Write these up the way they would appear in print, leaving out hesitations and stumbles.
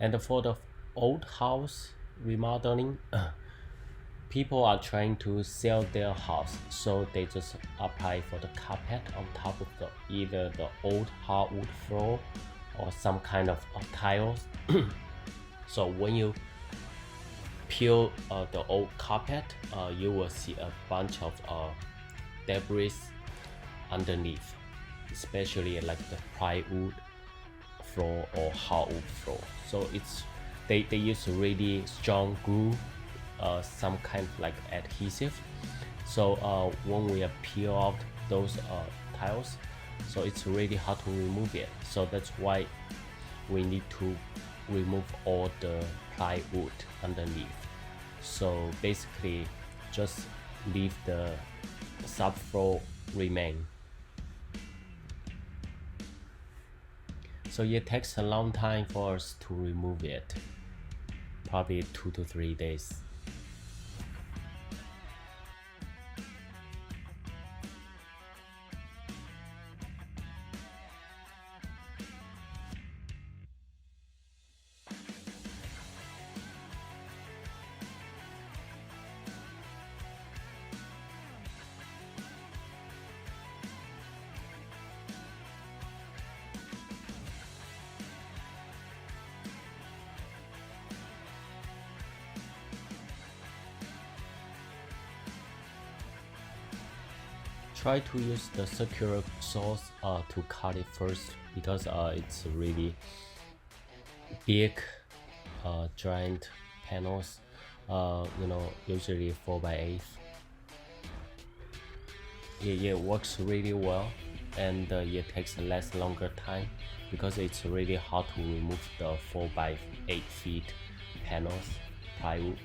And for the old house remodeling, people are trying to sell their house, so they just apply for the carpet on top of either the old hardwood floor or some kind of tiles. So when you peel the old carpet, you will see a bunch of debris underneath, especially like the plywood floor or hardwood floor. So they use really strong glue, some kind of like adhesive. So when we peel out those tiles, so it's really hard to remove it. So that's why we need to remove all the plywood underneath. So basically just leave the subfloor remain. So it takes a long time for us to remove it, probably 2 to 3 days. Try to use the circular saws to cut it first, because it's really big giant panels, usually 4x8. It works really well, and it takes longer time because it's really hard to remove the 4x8 feet panels plywood.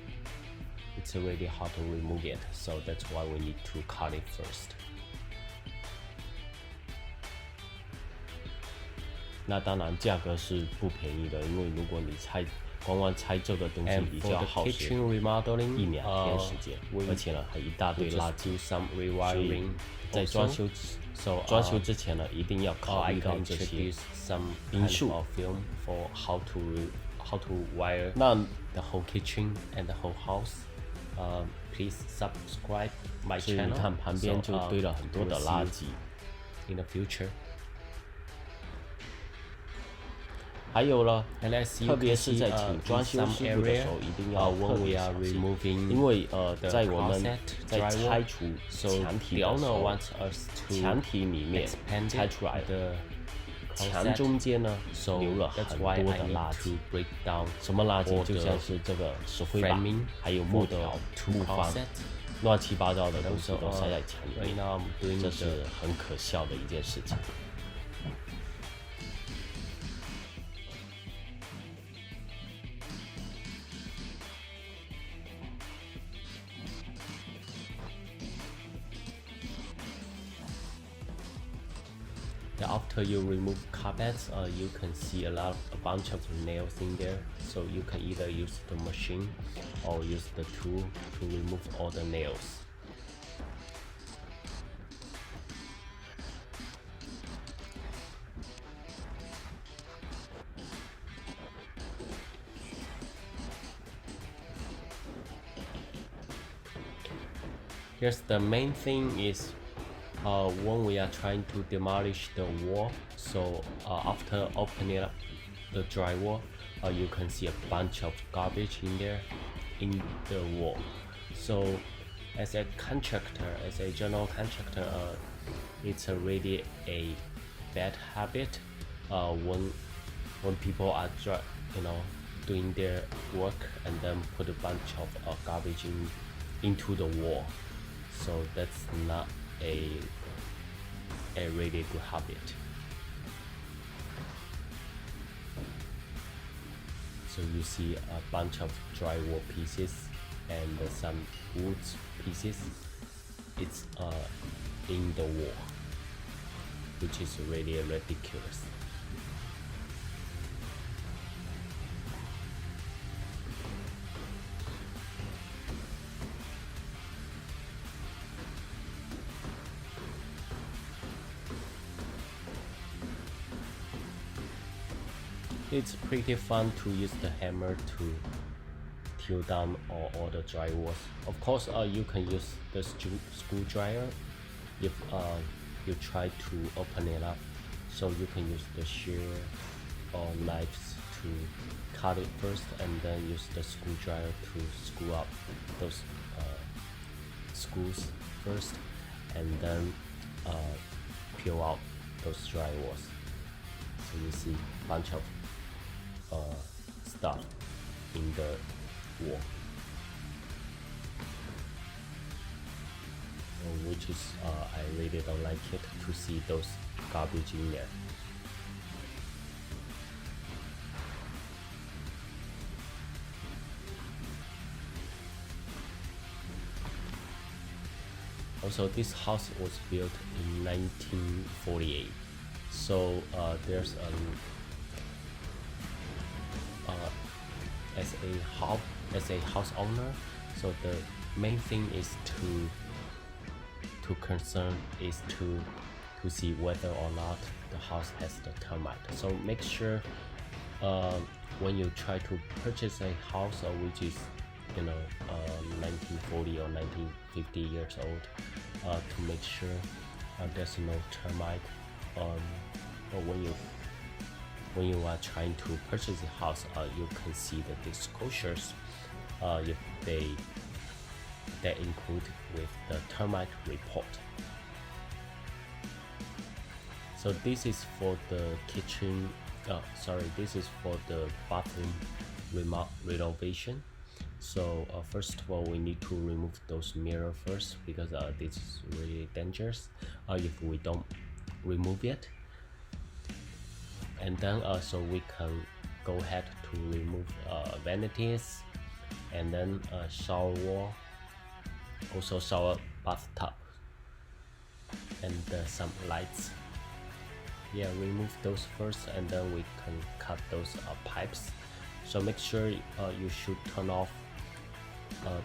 It's really hard to remove it, so that's why we need to cut it first. 那当然价格是不便宜的，因为如果你光拆这个东西比较耗时1-2天时间，而且呢还一大堆垃圾，所以在装修之前呢一定要考虑到这些因素。For how to wire 那 the whole kitchen and the whole house. Please subscribe my channel. 你看旁边就堆了很多的垃圾。In the future. 还有了，特别是在请装修师傅的时候，一定要特别小心，因为在我们在拆除墙体的时候，墙体里面拆出来的墙中间呢留了很多的垃圾。什么垃圾？就像是这个石灰板，还有木条、木方，乱七八糟的东西都塞在墙里面，这是很可笑的一件事情。After you remove carpets, you can see a bunch of nails in there. So you can either use the machine or use the tool to remove all the nails. Here's the main thing is when we are trying to demolish the wall. So after opening up the drywall, you can see a bunch of garbage in there in the wall. So as a general contractor, it's really a bad habit when people are doing their work and then put a bunch of garbage into the wall. So that's not a really good habit. So you see a bunch of drywall pieces and some wood pieces. It's in the wall, which is really ridiculous. It's pretty fun to use the hammer to tear down all the drywalls. Of course, you can use the screwdriver if you try to open it up. So you can use the shear or knives to cut it first, and then use the screwdriver to screw up those screws first, and then peel out those drywalls. So you see a bunch of stuff in the wall, which is I really don't like it to see those garbage in there. Also, this house was built in 1948, so there's as a house owner, so the main thing is to concern is to see whether or not the house has the termite. So make sure when you try to purchase a house which is 1940 or 1950 years old, to make sure there's no termite, or when you are trying to purchase a house, you can see the disclosures if they include with the termite report. So this is for the kitchen, this is for the bathroom renovation. So first of all, we need to remove those mirrors first, because this is really dangerous if we don't remove it. And then so we can go ahead to remove vanities, and then shower wall, also shower bathtub, and some lights. Yeah, remove those first, and then we can cut those pipes. So make sure you should turn off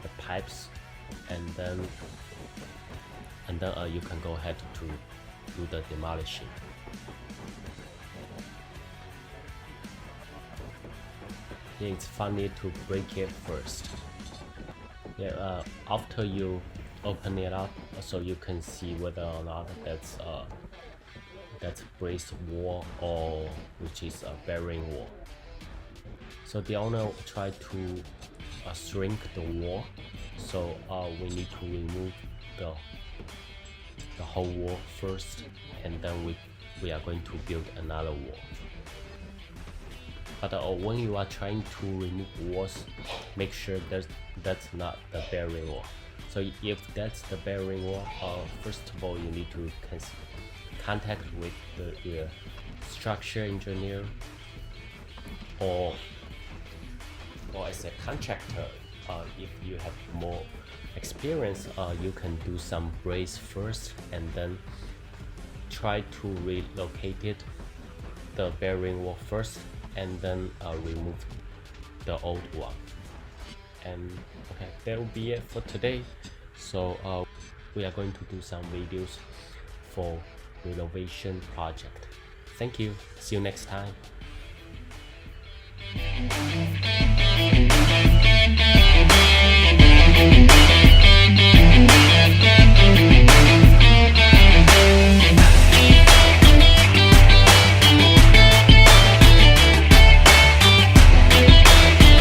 the pipes, and then you can go ahead to do the demolition. Yeah, it's funny to break it first. Yeah, after you open it up, so you can see whether or not that's braced wall or which is a bearing wall. So the owner tried to shrink the wall, so we need to remove the whole wall first, and then we are going to build another wall. But when you are trying to remove walls, make sure that's not the bearing wall. So if that's the bearing wall, first of all you need to contact with the structure engineer, or as a contractor. If you have more experience, you can do some brace first, and then try to relocate it, the bearing wall first, and then remove the old one. And okay, that will be it for today. So we are going to do some videos for renovation project. Thank you. See you next time.